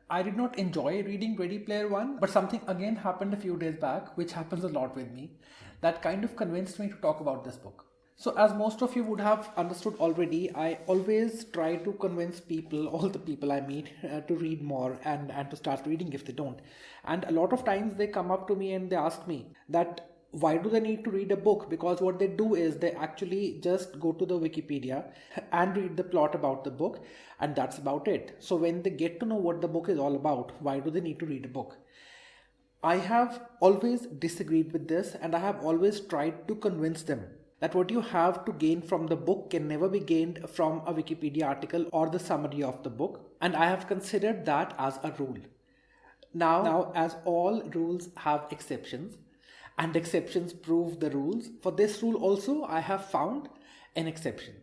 I did not enjoy reading Ready Player One, but something again happened a few days back, which happens a lot with me, that kind of convinced me to talk about this book. So, as most of you would have understood already, I always try to convince people, all the people I meet, to read more and to start reading if they don't. And a lot of times they come up to me and they ask me that why do they need to read a book? Because what they do is they actually just go to the Wikipedia and read the plot about the book, and that's about it. So when they get to know what the book is all about, why do they need to read a book? I have always disagreed with this, and I have always tried to convince them that what you have to gain from the book can never be gained from a Wikipedia article or the summary of the book, and I have considered that as a rule. Now, as all rules have exceptions, and exceptions prove the rules, for this rule also I have found an exception.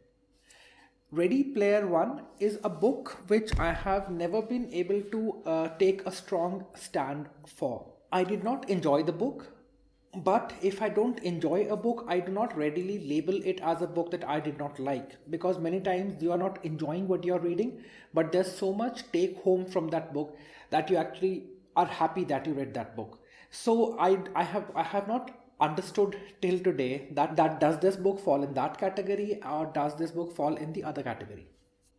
Ready Player One is a book which I have never been able to take a strong stand for. I did not enjoy the book, but if I don't enjoy a book, I do not readily label it as a book that I did not like, because many times you are not enjoying what you are reading, but there's so much take home from that book that you actually are happy that you read that book. So I have not understood till today that does this book fall in that category or does this book fall in the other category.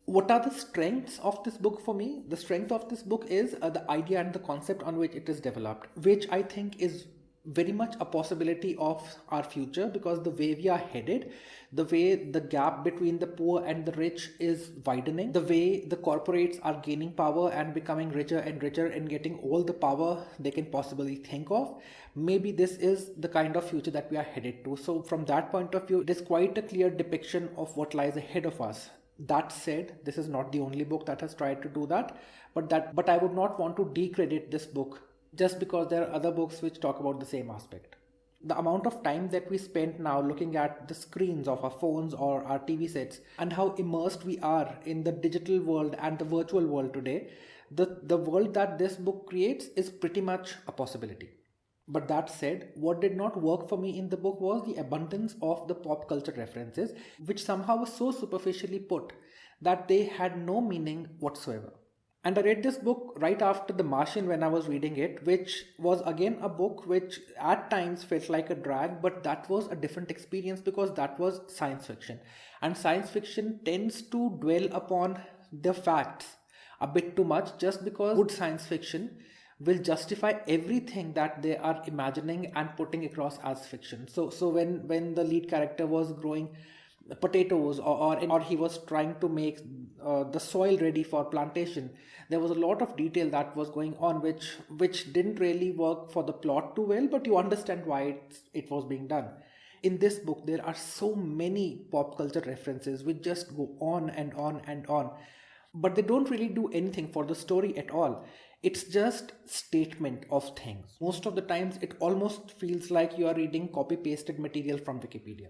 What are the strengths of this book for me? The strength of this book is the idea and the concept on which it is developed, which I think is very much a possibility of our future, because the way we are headed, the way the gap between the poor and the rich is widening, the way the corporates are gaining power and becoming richer and richer and getting all the power they can possibly think of, maybe this is the kind of future that we are headed to. So from that point of view, it is quite a clear depiction of what lies ahead of us. That said, this is not the only book that has tried to do that, but I would not want to decredit this book just because there are other books which talk about the same aspect. The amount of time that we spend now looking at the screens of our phones or our TV sets, and how immersed we are in the digital world and the virtual world today, the world that this book creates is pretty much a possibility. But that said, what did not work for me in the book was the abundance of the pop culture references, which somehow were so superficially put that they had no meaning whatsoever. And I read this book right after The Martian when I was reading it, which was again a book which at times felt like a drag, but that was a different experience because that was science fiction. And science fiction tends to dwell upon the facts a bit too much, just because good science fiction will justify everything that they are imagining and putting across as fiction. So when the lead character was growing potatoes, or he was trying to make the soil ready for plantation, there was a lot of detail that was going on which didn't really work for the plot too well, but you understand why it was being done. In this book there are so many pop culture references which just go on and on and on, but they don't really do anything for the story at all. It's just statement of things. Most of the times it almost feels like you are reading copy pasted material from Wikipedia.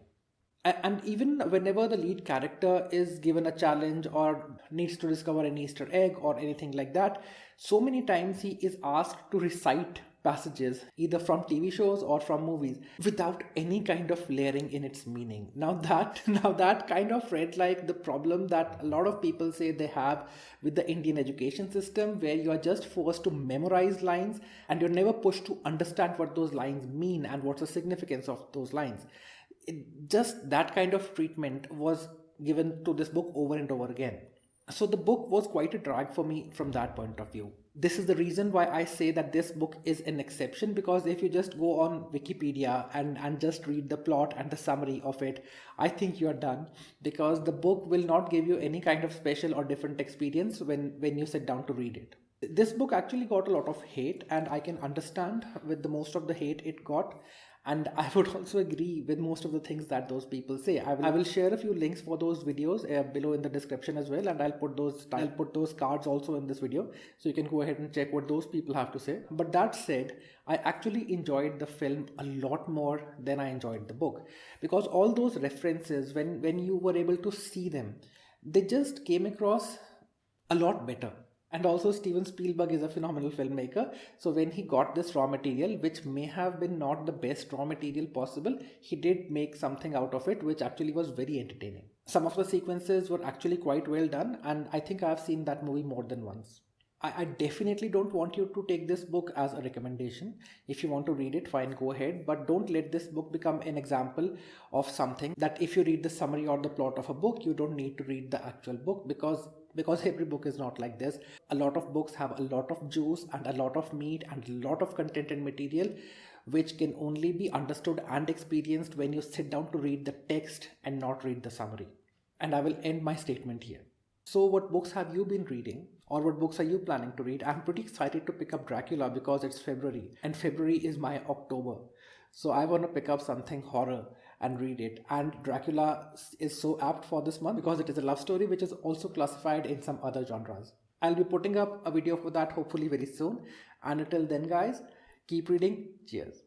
And even whenever the lead character is given a challenge or needs to discover an Easter egg or anything like that, so many times he is asked to recite passages either from TV shows or from movies without any kind of layering in its meaning. Now that kind of read like the problem that a lot of people say they have with the Indian education system, where you are just forced to memorize lines and you're never pushed to understand what those lines mean and what's the significance of those lines. Just that kind of treatment was given to this book over and over again. So the book was quite a drag for me from that point of view. This is the reason why I say that this book is an exception, because if you just go on Wikipedia and just read the plot and the summary of it, I think you're done, because the book will not give you any kind of special or different experience when you sit down to read it. This book actually got a lot of hate, and I can understand with the most of the hate it got, and I would also agree with most of the things that those people say. I will share a few links for those videos below in the description as well, and I'll put those cards also in this video, so you can go ahead and check what those people have to say. But that said, I actually enjoyed the film a lot more than I enjoyed the book, because all those references, when you were able to see them, they just came across a lot better. And also Steven Spielberg is a phenomenal filmmaker. So when he got this raw material, which may have been not the best raw material possible, he did make something out of it, which actually was very entertaining. Some of the sequences were actually quite well done, and I think I've seen that movie more than once. I definitely don't want you to take this book as a recommendation. If you want to read it, fine, go ahead. But don't let this book become an example of something that if you read the summary or the plot of a book, you don't need to read the actual book, because every book is not like this. A lot of books have a lot of juice and a lot of meat and a lot of content and material, which can only be understood and experienced when you sit down to read the text and not read the summary. And I will end my statement here. So, what books have you been reading, or what books are you planning to read? I'm pretty excited to pick up Dracula because it's February, and February is my October. So, I want to pick up something horror and read it. And Dracula is so apt for this month because it is a love story, which is also classified in some other genres. I'll be putting up a video for that hopefully very soon. And until then, guys, keep reading. Cheers.